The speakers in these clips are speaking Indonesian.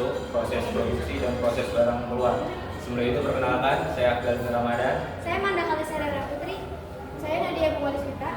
membantu proses produksi dan proses barang keluar. Sebelum itu perkenalkan, saya Abdul Ramadan. Saya Manda Kalisarara Putri. Saya Nadia Buwaliswita.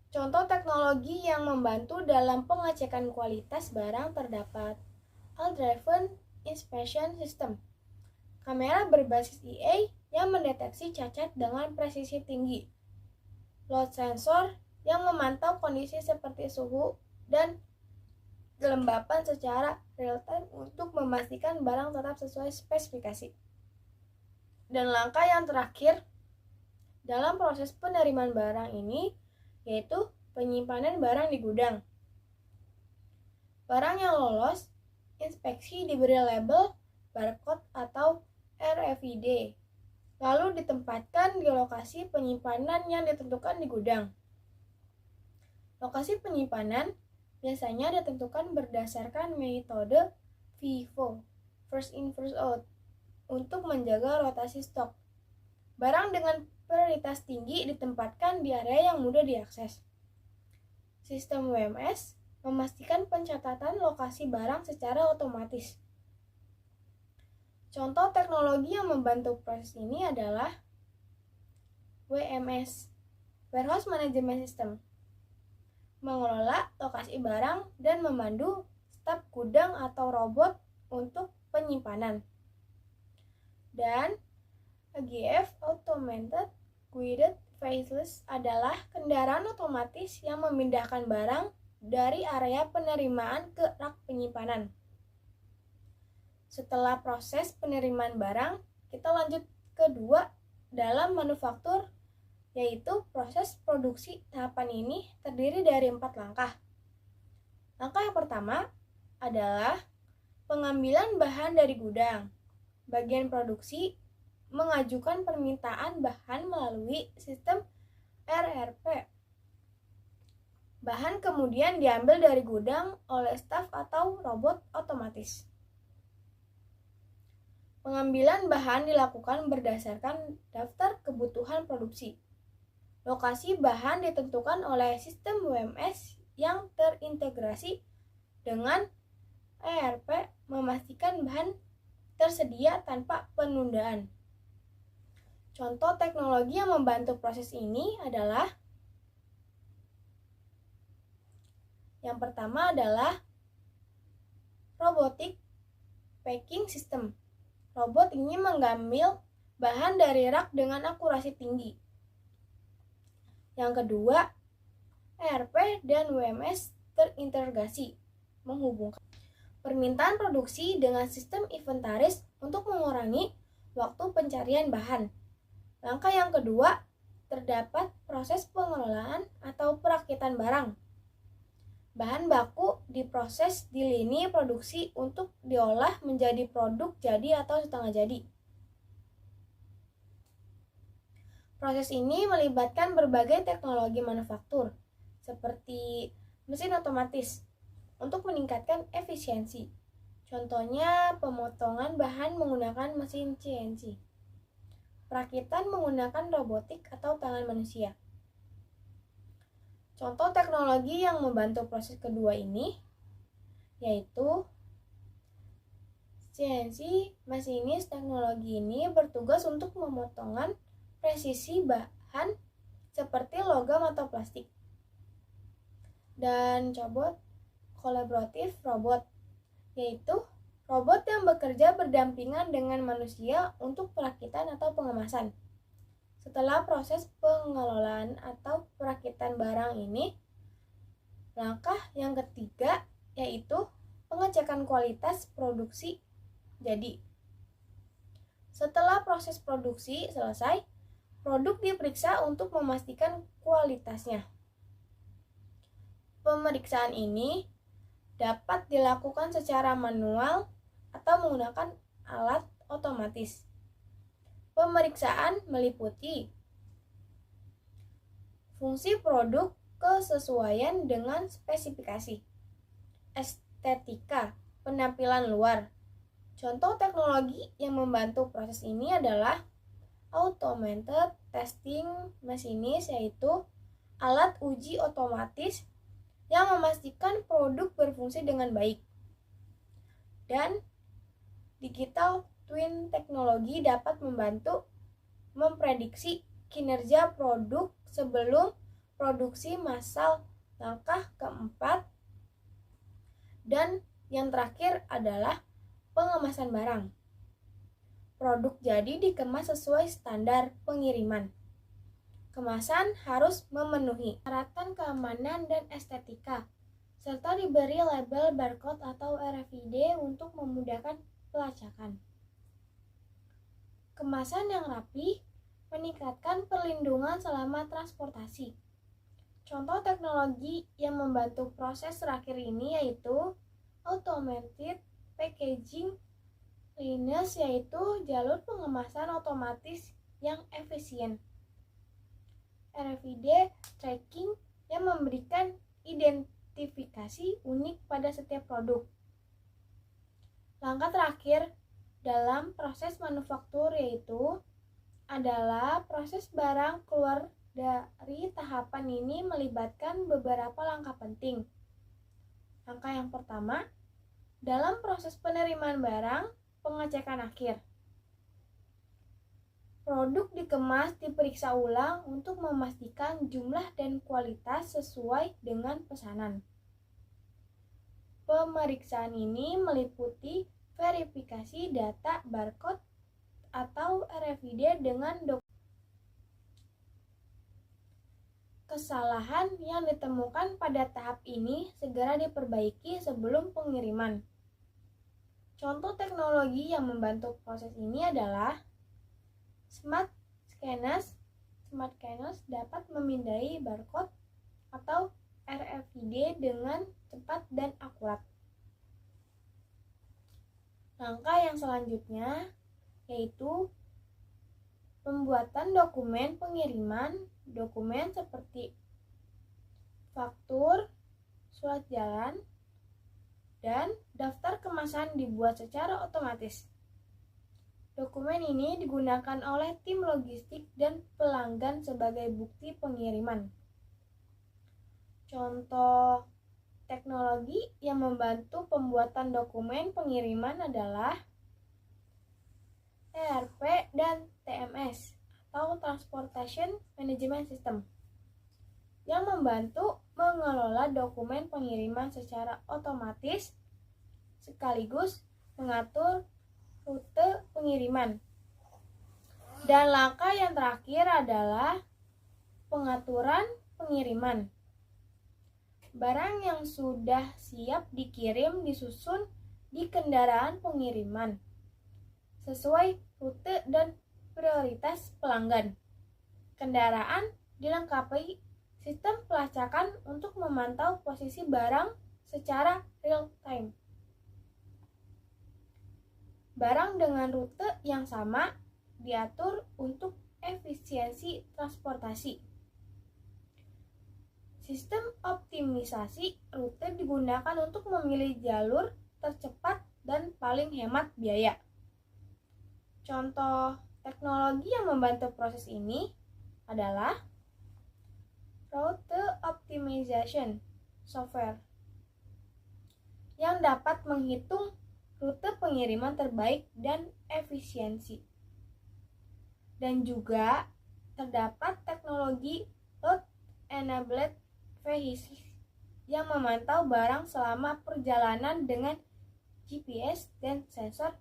Contoh teknologi yang membantu dalam pengecekan kualitas barang terdapat All-Driven Inspection System, kamera berbasis EA yang mendeteksi cacat dengan presisi tinggi, load sensor yang memantau kondisi seperti suhu dan kelembapan secara real-time untuk memastikan barang tetap sesuai spesifikasi. Dan langkah yang terakhir dalam proses penerimaan barang ini yaitu penyimpanan barang di gudang. Barang yang lolos inspeksi diberi label barcode atau RFID, lalu ditempatkan di lokasi penyimpanan yang ditentukan di gudang. Lokasi penyimpanan biasanya ditentukan berdasarkan metode FIFO, first in first out, untuk menjaga rotasi stok. Barang dengan prioritas tinggi ditempatkan di area yang mudah diakses. Sistem WMS memastikan pencatatan lokasi barang secara otomatis. Contoh teknologi yang membantu proses ini adalah WMS, Warehouse Management System, mengelola lokasi barang dan memandu staf gudang atau robot untuk penyimpanan. Dan AGF Automated Guided Vehicles adalah kendaraan otomatis yang memindahkan barang dari area penerimaan ke rak penyimpanan. Setelah proses penerimaan barang, kita lanjut kedua dalam manufaktur, yaitu proses produksi. Tahapan ini terdiri dari 4 langkah. Langkah yang pertama adalah pengambilan bahan dari gudang. Bagian produksi mengajukan permintaan bahan melalui sistem RRP. Bahan kemudian diambil dari gudang oleh staf atau robot otomatis. Pengambilan bahan dilakukan berdasarkan daftar kebutuhan produksi. Lokasi bahan ditentukan oleh sistem WMS yang terintegrasi dengan ERP, memastikan bahan tersedia tanpa penundaan. Contoh teknologi yang membantu proses ini adalah yang pertama adalah robotic packing system. Robot ini mengambil bahan dari rak dengan akurasi tinggi. Yang kedua, ERP dan WMS terintegrasi, menghubungkan permintaan produksi dengan sistem inventaris untuk mengurangi waktu pencarian bahan. Langkah yang kedua, terdapat proses pengelolaan atau perakitan barang. Bahan baku diproses di lini produksi untuk diolah menjadi produk jadi atau setengah jadi. Proses ini melibatkan berbagai teknologi manufaktur, seperti mesin otomatis, untuk meningkatkan efisiensi. Contohnya, pemotongan bahan menggunakan mesin CNC. Perakitan menggunakan robotik atau tangan manusia. Contoh teknologi yang membantu proses kedua ini yaitu CNC masinis. Teknologi ini bertugas untuk pemotongan presisi bahan seperti logam atau plastik. Dan robot kolaboratif robot, yaitu robot yang bekerja berdampingan dengan manusia untuk perakitan atau pengemasan. Setelah proses pengelolaan atau perakitan barang ini, langkah yang ketiga yaitu pengecekan kualitas produksi jadi. Setelah proses produksi selesai, produk diperiksa untuk memastikan kualitasnya. Pemeriksaan ini dapat dilakukan secara manual atau menggunakan alat otomatis. Pemeriksaan meliputi fungsi produk, kesesuaian dengan spesifikasi, estetika, penampilan luar. Contoh teknologi yang membantu proses ini adalah automated testing masinis, yaitu alat uji otomatis yang memastikan produk berfungsi dengan baik. Dan digital twin teknologi dapat membantu memprediksi kinerja produk sebelum produksi massal. Langkah keempat dan yang terakhir adalah pengemasan barang. Produk jadi dikemas sesuai standar pengiriman. Kemasan harus memenuhi persyaratan keamanan dan estetika, serta diberi label barcode atau RFID untuk memudahkan pelacakan. Kemasan yang rapi meningkatkan perlindungan selama transportasi. Contoh teknologi yang membantu proses terakhir ini yaitu automated packaging readiness, yaitu jalur pengemasan otomatis yang efisien. RFID tracking yang memberikan identifikasi unik pada setiap produk. Langkah terakhir dalam proses manufaktur yaitu adalah proses barang keluar dari tahapan ini melibatkan beberapa langkah penting. Langkah yang pertama, dalam proses penerimaan barang, pengecekan akhir. Produk dikemas diperiksa ulang untuk memastikan jumlah dan kualitas sesuai dengan pesanan. Pemeriksaan ini meliputi verifikasi data barcode atau RFID dengan kesalahan yang ditemukan pada tahap ini segera diperbaiki sebelum pengiriman. Contoh teknologi yang membantu proses ini adalah Smart Scanners. Smart Scanners dapat memindai barcode atau RFID dengan cepat dan akurat. Langkah yang selanjutnya yaitu pembuatan dokumen pengiriman. Dokumen seperti faktur, surat jalan, dan daftar kemasan dibuat secara otomatis. Dokumen ini digunakan oleh tim logistik dan pelanggan sebagai bukti pengiriman. Contoh teknologi yang membantu pembuatan dokumen pengiriman adalah ERP dan TMS atau Transportation Management System yang membantu mengelola dokumen pengiriman secara otomatis sekaligus mengatur rute pengiriman. Dan langkah yang terakhir adalah pengaturan pengiriman. Barang yang sudah siap dikirim disusun di kendaraan pengiriman sesuai rute dan prioritas pelanggan. Kendaraan dilengkapi sistem pelacakan untuk memantau posisi barang secara real time. Barang dengan rute yang sama diatur untuk efisiensi transportasi. Sistem optimisasi rute digunakan untuk memilih jalur tercepat dan paling hemat biaya. Contoh teknologi yang membantu proses ini adalah Route Optimization Software yang dapat menghitung rute pengiriman terbaik dan efisiensi. Dan juga terdapat teknologi Route Enabled Vehicles yang memantau barang selama perjalanan dengan GPS dan sensor.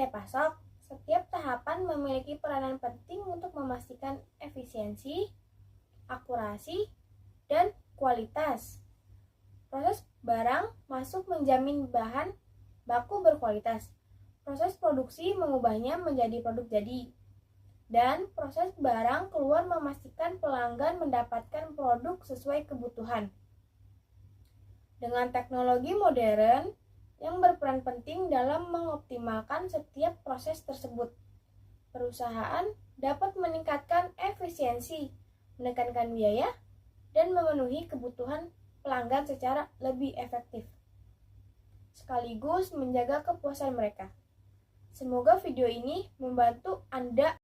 rantai pasok, setiap tahapan memiliki peranan penting untuk memastikan efisiensi, akurasi, dan kualitas. Proses barang masuk menjamin bahan baku berkualitas. Proses produksi mengubahnya menjadi produk jadi. Dan proses barang keluar memastikan pelanggan mendapatkan produk sesuai kebutuhan. Dengan teknologi modern yang berperan penting dalam mengoptimalkan setiap proses tersebut, perusahaan dapat meningkatkan efisiensi, menekankan biaya, dan memenuhi kebutuhan pelanggan secara lebih efektif, sekaligus menjaga kepuasan mereka. Semoga video ini membantu Anda